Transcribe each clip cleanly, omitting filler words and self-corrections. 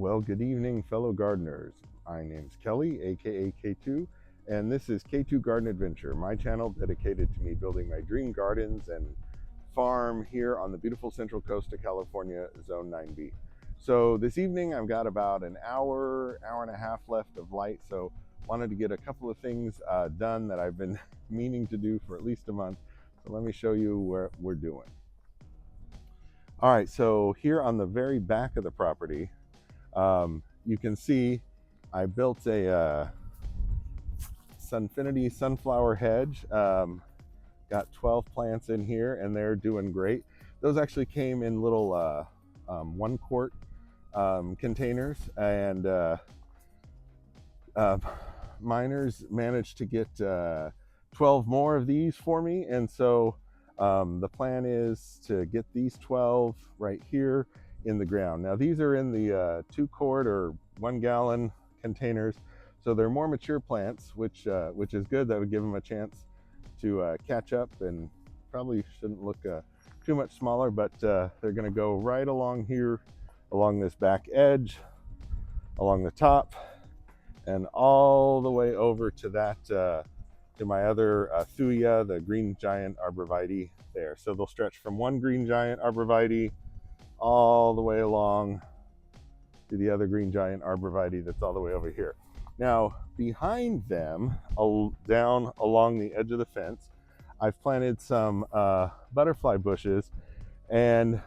Well, good evening, fellow gardeners. My name's Kelly, aka K2, and this is K2 Garden Adventure, my channel dedicated to me building my dream gardens and farm here on the beautiful central coast of California, Zone 9B. So this evening I've got about an hour and a half left of light, so wanted to get a couple of things done that I've been meaning to do for at least a month. So let me show you what we're doing. All right, so here on the very back of the property, you can see I built a Sunfinity Sunflower hedge. Got 12 plants in here and they're doing great. Those actually came in little 1 quart containers, and miners managed to get 12 more of these for me, and so the plan is to get these 12 right here in the ground. Now these are in the 2 quart or 1 gallon containers, so they're more mature plants, which is good. That would give them a chance to catch up, and probably shouldn't look too much smaller, but they're going to go right along here, along this back edge, along the top, and all the way over to that to my other Thuya, the green giant arborvitae there. So they'll stretch from one green giant arborvitae all the way along to the other green giant arborvitae that's all the way over here. Now behind them, down along the edge of the fence, I've planted some butterfly bushes, and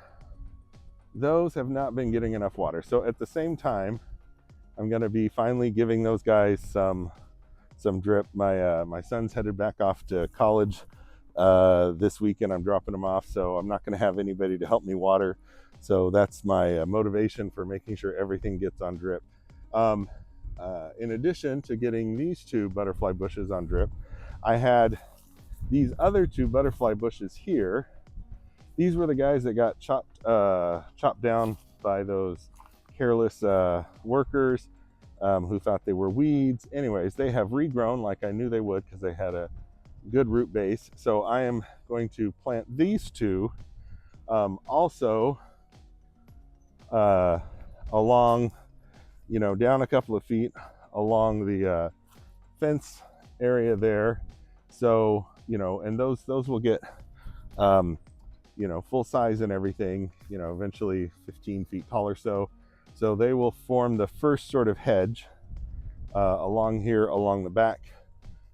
those have not been getting enough water. So at the same time, I'm going to be finally giving those guys some drip. My son's headed back off to college this weekend. I'm dropping him off, so I'm not going to have anybody to help me water. So that's my motivation for making sure everything gets on drip. In addition to getting these 2 butterfly bushes on drip, I had these other 2 butterfly bushes here. These were the guys that got chopped down by those careless workers who thought they were weeds. Anyways, they have regrown like I knew they would because they had a good root base. So I am going to plant these 2 also along, down a couple of feet along the fence area there. So, and those will get full size and everything, eventually 15 feet tall or so. So they will form the first sort of hedge along here, along the back.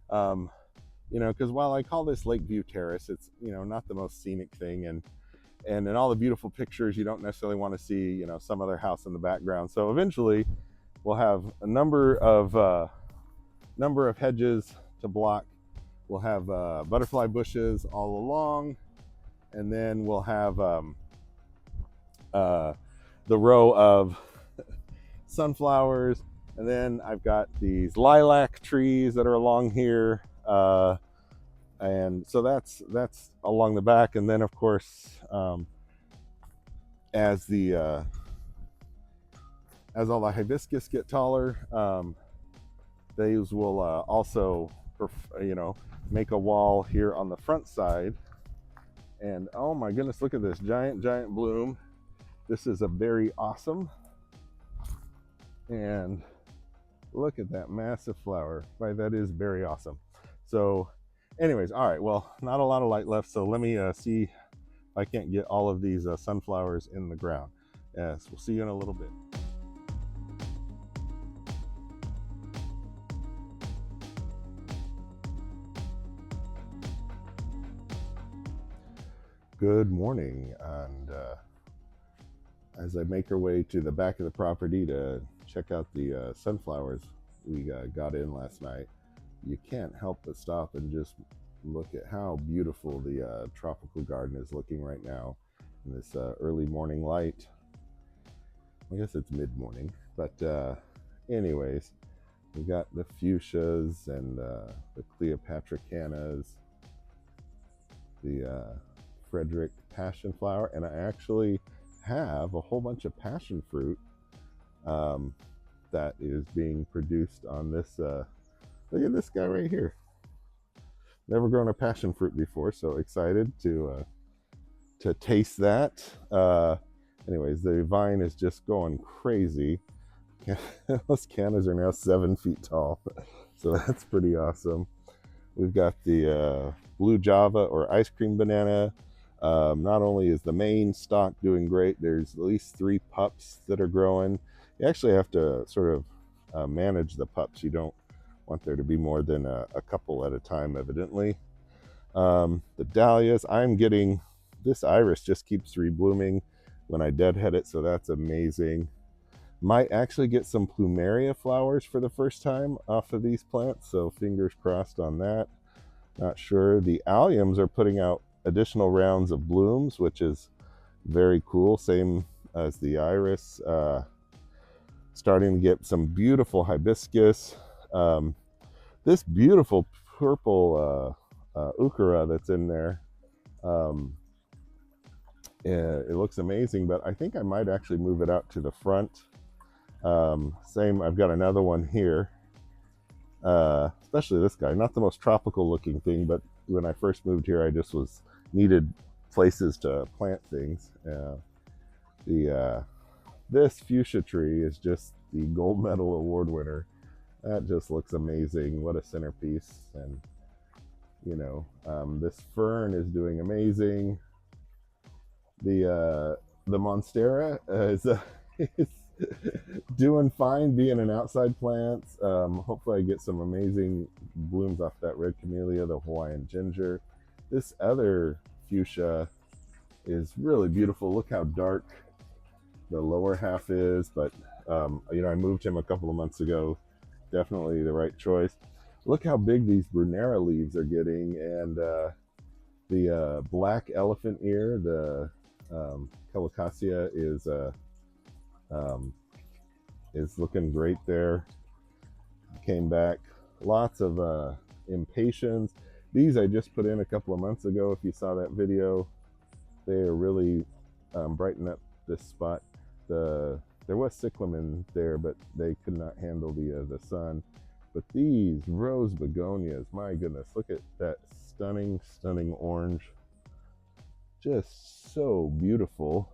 Because while I call this Lakeview Terrace, it's, not the most scenic thing. And in all the beautiful pictures, you don't necessarily want to see, some other house in the background. So eventually we'll have a number of hedges to block. We'll have butterfly bushes all along, and then we'll have the row of sunflowers, and then I've got these lilac trees that are along here, and so that's along the back. And then of course, as all the hibiscus get taller, these will also make a wall here on the front side. And oh my goodness, look at this giant bloom. This is a berry awesome. And look at that massive flower. Right, that is berry awesome. So anyways, all right, well, not a lot of light left, so let me see if I can't get all of these sunflowers in the ground. Yes, we'll see you in a little bit. Good morning, and as I make our way to the back of the property to check out the sunflowers we got in last night, you can't help but stop and just look at how beautiful the tropical garden is looking right now in this early morning light. I guess it's mid-morning, but anyways, we got the fuchsias and the Cleopatra cannas, the Frederick passion flower, and I actually have a whole bunch of passion fruit that is being produced on this. Look at this guy right here. Never grown a passion fruit before, so excited to taste that. Anyways, the vine is just going crazy. Those cannas are now 7 feet tall, so that's pretty awesome. We've got the blue java or ice cream banana. Not only is the main stock doing great, there's at least 3 pups that are growing. You actually have to sort of manage the pups. You don't want there to be more than a couple at a time, evidently. The dahlias, I'm getting this iris just keeps reblooming when I deadhead it, so that's amazing. Might actually get some plumeria flowers for the first time off of these plants, so fingers crossed on that. Not sure. The alliums are putting out additional rounds of blooms, which is very cool. Same as the iris. Starting to get some beautiful hibiscus. This beautiful purple ukara that's in there. It looks amazing, but I think I might actually move it out to the front. Same, I've got another one here. Especially this guy, not the most tropical looking thing, but when I first moved here, I just needed places to plant things. This fuchsia tree is just the gold medal award winner. That just looks amazing. What a centerpiece. And this fern is doing amazing. The monstera is doing fine being an outside plant. Hopefully I get some amazing blooms off that red camellia, the Hawaiian ginger. This other fuchsia is really beautiful. Look how dark the lower half is, but I moved him a couple of months ago. Definitely the right choice. Look how big these Brunera leaves are getting, and the black elephant ear, the Colocasia is looking great there. Came back. Lots of impatiens. These I just put in a couple of months ago. If you saw that video, they are really brightening up this spot. There was cyclamen there, but they could not handle the sun. But these rose begonias, my goodness, look at that stunning, stunning orange. Just so beautiful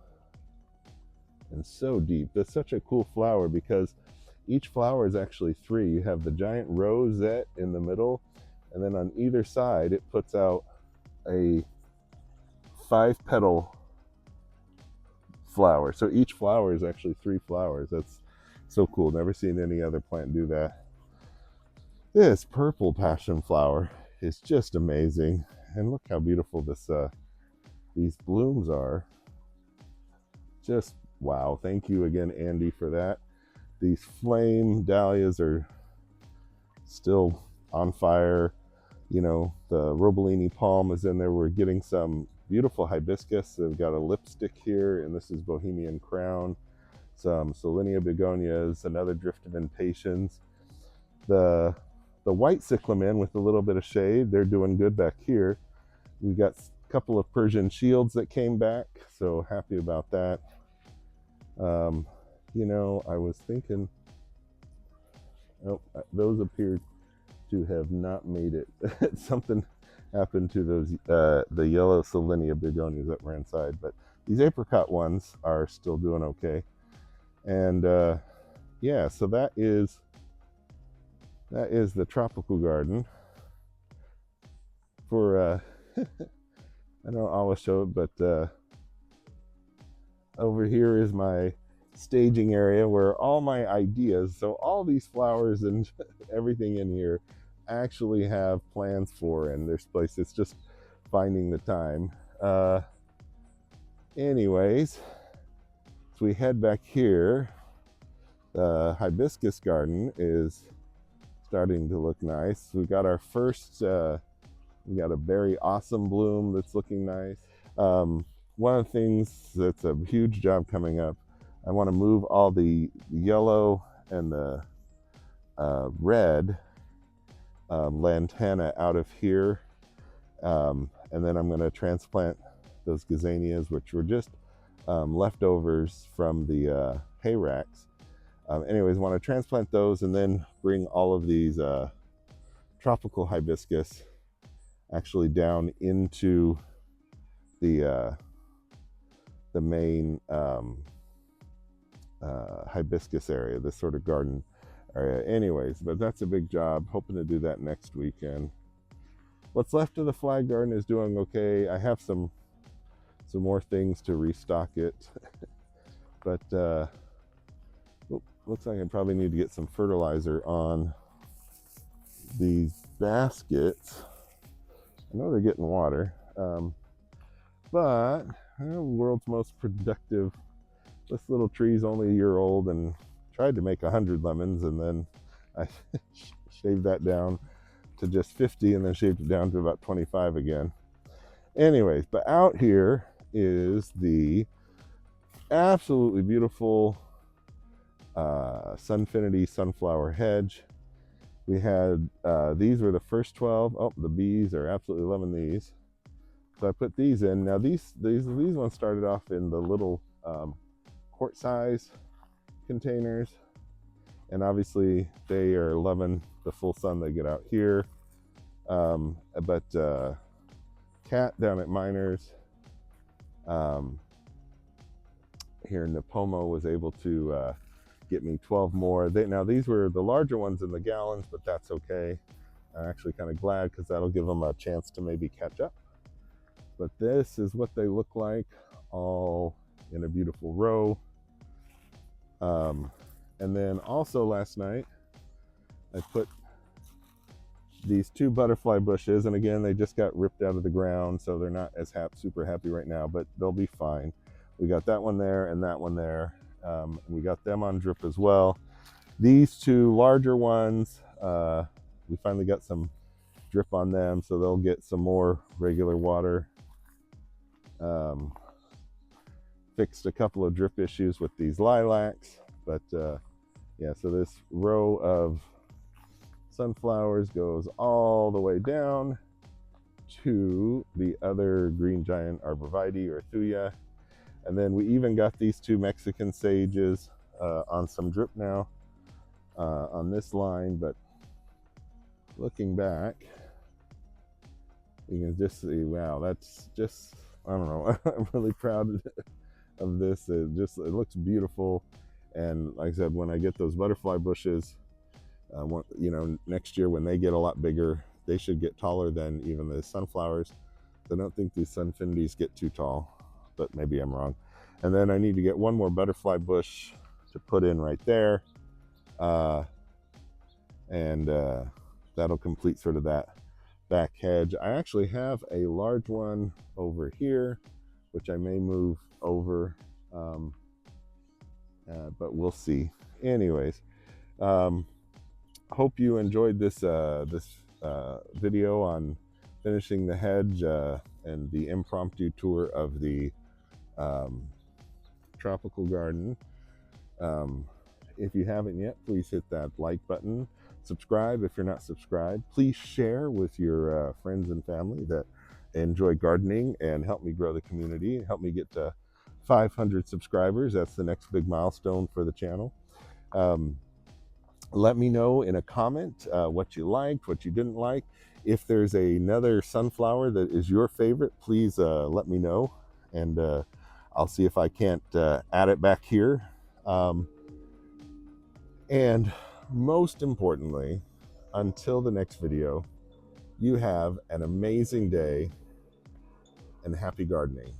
and so deep. That's such a cool flower because each flower is actually 3. You have the giant rosette in the middle, and then on either side it puts out a 5-petal flower. So each flower is actually 3 flowers. That's so cool. Never seen any other plant do that. This purple passion flower is just amazing. And look how beautiful these blooms are. Just wow. Thank you again, Andy, for that. These flame dahlias are still on fire. The Robolini palm is in there. We're getting some beautiful hibiscus. They've got a lipstick here, and this is Bohemian Crown. Some Solenia begonias, another drift of impatiens. The white cyclamen with a little bit of shade, they're doing good back here. We've got a couple of Persian shields that came back, so happy about that. I was thinking, those appeared to have not made it. Something happened to those the yellow Solenia begonias that were inside, but these apricot ones are still doing okay. And so that is the tropical garden. For I don't always show it, but over here is my staging area where all my ideas, so all these flowers and everything in here actually have plans for, and there's place. It's just finding the time. Anyways, so we head back here. The hibiscus garden is starting to look nice. We got our first, we got a very awesome bloom that's looking nice. One of the things that's a huge job coming up, I want to move all the yellow and the red lantana out of here, and then I'm going to transplant those gazanias, which were just leftovers from the hay racks. Anyways, want to transplant those and then bring all of these tropical hibiscus actually down into the main hibiscus area, this sort of garden area. Anyways, but that's a big job. Hoping to do that next weekend. What's left of the flag garden is doing okay. I have some more things to restock it, but looks like I probably need to get some fertilizer on these baskets. I know they're getting water, but world's most productive. This little tree's only a year old, and tried to make 100 lemons, and then I shaved that down to just 50, and then shaved it down to about 25 again. Anyways, but out here is the absolutely beautiful Sunfinity Sunflower Hedge. We had these were the first 12. Oh, the bees are absolutely loving these. So I put these in. Now these ones started off in the little quart size containers, and obviously they are loving the full sun they get out here. But Kat down at Miners here in Napomo was able to get me 12 more. Now these were the larger ones in the gallons, but that's okay. I'm actually kind of glad, because that'll give them a chance to maybe catch up. But this is what they look like, all in a beautiful row. And then also last night I put these 2 butterfly bushes, and again they just got ripped out of the ground, so they're not as super happy right now, but they'll be fine. We got that one there and that one there. We got them on drip as well. These 2 larger ones, we finally got some drip on them, so they'll get some more regular water. Fixed a couple of drip issues with these lilacs, but yeah, so this row of sunflowers goes all the way down to the other green giant arborvitae or thuya. And then we even got these 2 Mexican sages on some drip now on this line. But looking back, you can just see, wow, that's just, I don't know, I'm really proud of this. It looks beautiful. And like I said, when I get those butterfly bushes, next year when they get a lot bigger, they should get taller than even the sunflowers. I don't think these Sunfinities get too tall, but maybe I'm wrong. And then I need to get one more butterfly bush to put in right there, and that'll complete sort of that back hedge. I actually have a large one over here, which I may move over, but we'll see. Anyways, hope you enjoyed this video on finishing the hedge and the impromptu tour of the tropical garden. If you haven't yet, please hit that like button. Subscribe if you're not subscribed. Please share with your friends and family that enjoy gardening, and help me grow the community. Help me get to 500 subscribers. That's the next big milestone for the channel. Let me know in a comment what you liked, what you didn't like. If there's another sunflower that is your favorite, please let me know, and I'll see if I can't add it back here. And most importantly, until the next video, you have an amazing day and happy gardening.